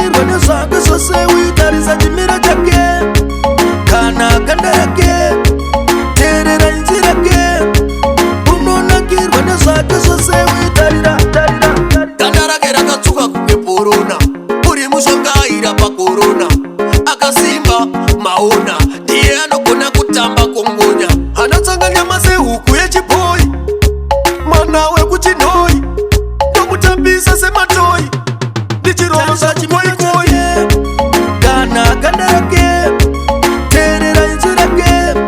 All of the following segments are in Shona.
unonakirwa nezvake zvose uitaridza chimiro chake kana ganda rake teerera inzwi rake unonakirwa nezvake zvose uitarira ganda rake rakatsvuka kunge korona uri mushongaira pakorona akasimba maona ndiye anogona kutamba kongonya anotsanganya masehuku yechibhoi mwana wekuchinhoi ndomutambisa sematoi ndichirovo zvachimoikoi kana ganda rake teerera inzwi rake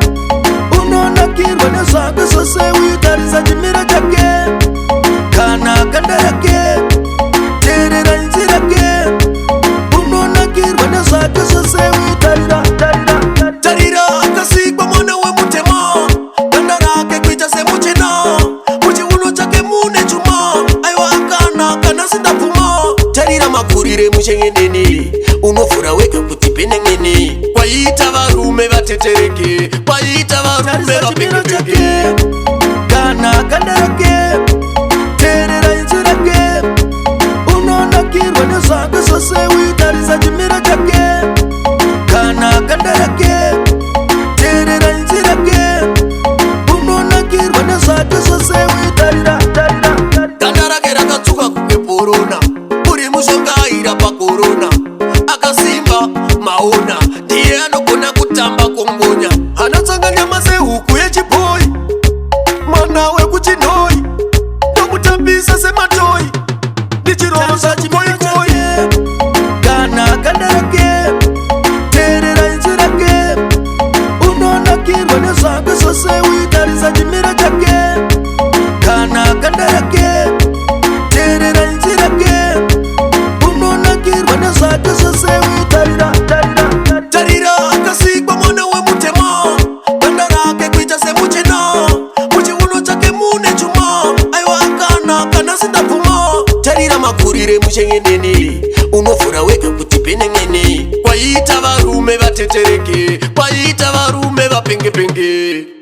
unonakirwa nezvake zvose uitaridza chimiro chake kana ganda rake teerera inzwi rake unonakirwa nezvake zvose uitarira tarira akasikwa mwana wemutema ganda rake kuita semuchena muchiuno chake mune chuma aiwa akanaka nasindabvuma tarira makurire mushengeneni unovhura wega kuti penengeni kwaita varume vatetereke kwaita varume vapengepenge kana ganda rake teerera inzwi rake unonakirwa nezvake zvose uitaridza chimiro chake kana ganda rake teerera inzwi rake unonakirwa nezvake zvose uitarira ganda rake rakatsvuka kunge korona uri mushongaira pakorona akasimba maona ndiye anogona kutamba kongonya anotsanganya masehuku yechibhoi mwana wekuchinhoi ndomutambisa sematoi ndichirovo zvachimoikoi kana ganda rake teerera inzwi rake unonakirwa nezvake zvose uitaridza chimiro chake kana ganda rake teerera inzwi rake unonakirwa nezvake zvose uitarira tarira akasikwa mwana wemutema ganda rake kuita semuchena muchiuno chake mune chuma aiwa akanaka nasindabvuma tarira makurire mushengeneni unovhura wega kuti penengeni kwaita varume vatetereke kwaita varume vapengepenge